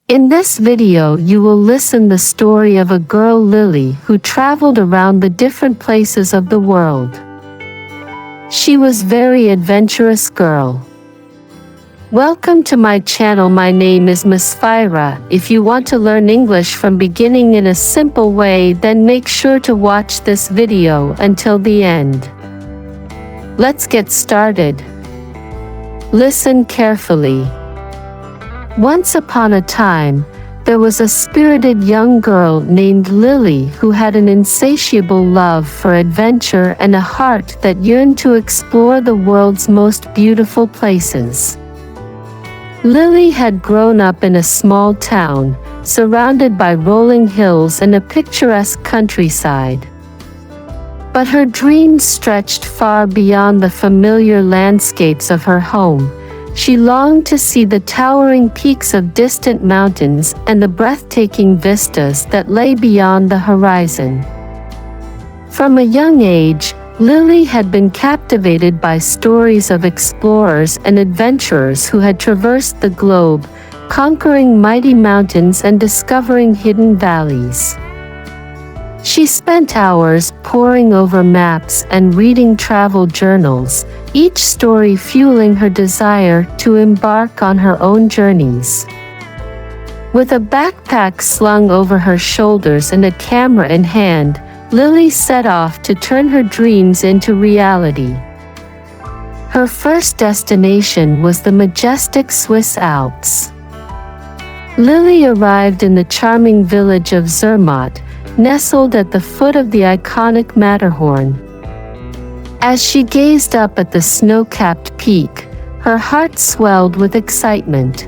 In this video you will listen the story of a girl Lily who traveled around the different places of the world. She was very adventurous girl. Welcome to my channel. My name is Musfirah. If you want to learn English from beginning in a simple way, then make sure to watch this video until the end. Let's get started. Listen carefully. Once upon a time, there was a spirited young girl named Lily who had an insatiable love for adventure and a heart that yearned to explore the world's most beautiful places. Lily had grown up in a small town, surrounded by rolling hills and a picturesque countryside. But her dreams stretched far beyond the familiar landscapes of her home. She longed to see the towering peaks of distant mountains and the breathtaking vistas that lay beyond the horizon. From a young age, Lily had been captivated by stories of explorers and adventurers who had traversed the globe, conquering mighty mountains and discovering hidden valleys. She spent hours poring over maps and reading travel journals, each story fueling her desire to embark on her own journeys. With a backpack slung over her shoulders and a camera in hand, Lily set off to turn her dreams into reality. Her first destination was the majestic Swiss Alps. Lily arrived in the charming village of Zermatt, nestled at the foot of the iconic Matterhorn. As she gazed up at the snow-capped peak, her heart swelled with excitement.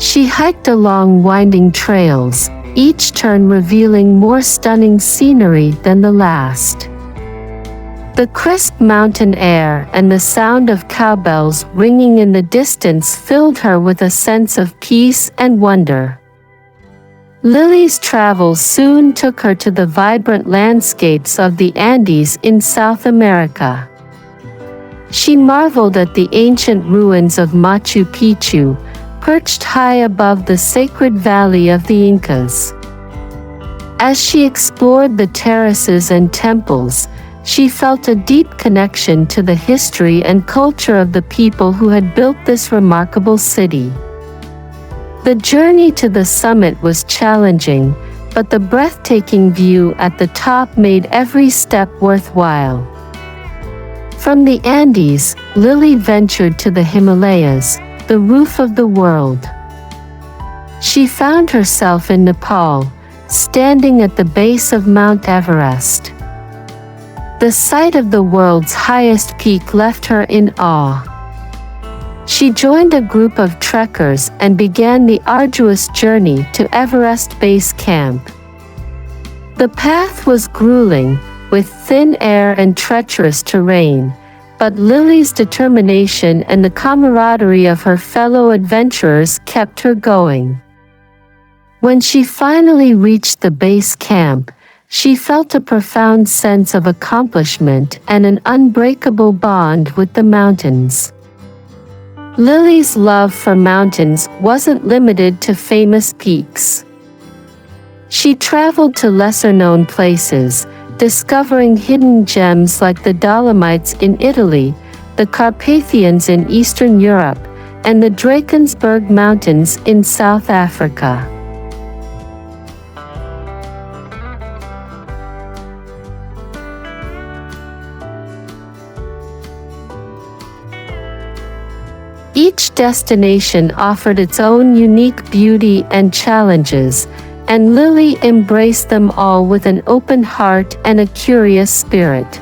She hiked along winding trails, each turn revealing more stunning scenery than the last. The crisp mountain air and the sound of cowbells ringing in the distance filled her with a sense of peace and wonder. Lily's travels soon took her to the vibrant landscapes of the Andes in South America. She marveled at the ancient ruins of Machu Picchu, perched high above the sacred valley of the Incas. As she explored the terraces and temples, she felt a deep connection to the history and culture of the people who had built this remarkable city. The journey to the summit was challenging, but the breathtaking view at the top made every step worthwhile. From the Andes, Lily ventured to the Himalayas, the roof of the world. She found herself in Nepal, standing at the base of Mount Everest. The sight of the world's highest peak left her in awe. She joined a group of trekkers and began the arduous journey to Everest Base Camp. The path was grueling, with thin air and treacherous terrain, but Lily's determination and the camaraderie of her fellow adventurers kept her going. When she finally reached the base camp, she felt a profound sense of accomplishment and an unbreakable bond with the mountains. Lily's love for mountains wasn't limited to famous peaks. She traveled to lesser-known places, discovering hidden gems like the Dolomites in Italy, the Carpathians in Eastern Europe, and the Drakensberg Mountains in South Africa. Each destination offered its own unique beauty and challenges, and Lily embraced them all with an open heart and a curious spirit.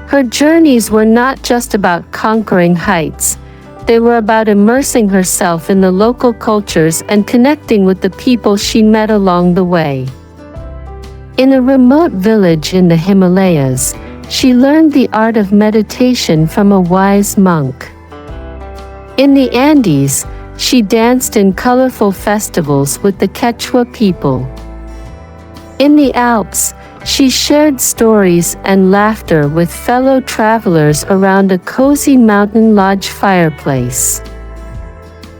Her journeys were not just about conquering heights, they were about immersing herself in the local cultures and connecting with the people she met along the way. In a remote village in the Himalayas, she learned the art of meditation from a wise monk. In the Andes, she danced in colorful festivals with the Quechua people. In the Alps, She shared stories and laughter with fellow travelers around a cozy mountain lodge fireplace.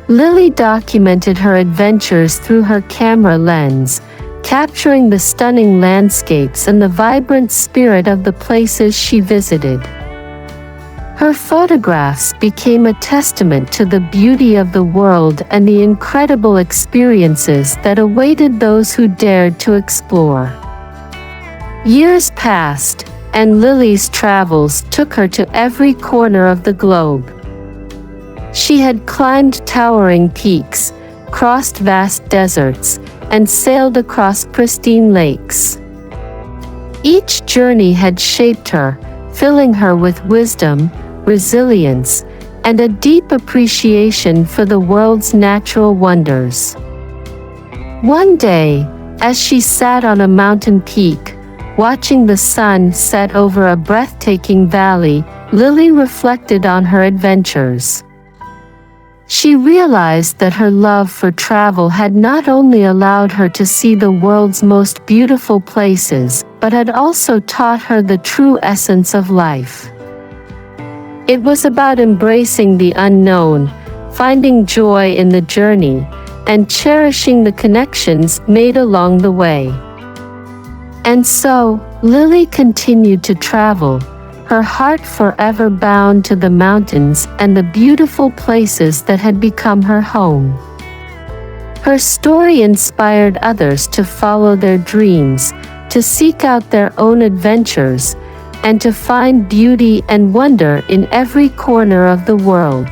Lily documented her adventures through her camera lens, capturing the stunning landscapes and the vibrant spirit of the places she visited. Her photographs became a testament to the beauty of the world and the incredible experiences that awaited those who dared to explore. Years passed, and Lily's travels took her to every corner of the globe. She had climbed towering peaks, crossed vast deserts, and sailed across pristine lakes. Each journey had shaped her, filling her with wisdom, resilience, and a deep appreciation for the world's natural wonders. One day, as she sat on a mountain peak, watching the sun set over a breathtaking valley, Lily reflected on her adventures. She realized that her love for travel had not only allowed her to see the world's most beautiful places, but had also taught her the true essence of life. It was about embracing the unknown, finding joy in the journey, and cherishing the connections made along the way. And so, Lily continued to travel, her heart forever bound to the mountains and the beautiful places that had become her home. Her story inspired others to follow their dreams, to seek out their own adventures, and to find beauty and wonder in every corner of the world.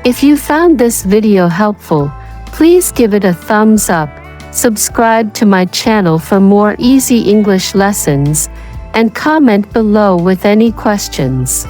If you found this video helpful, please give it a thumbs up, subscribe to my channel for more easy English lessons, and comment below with any questions.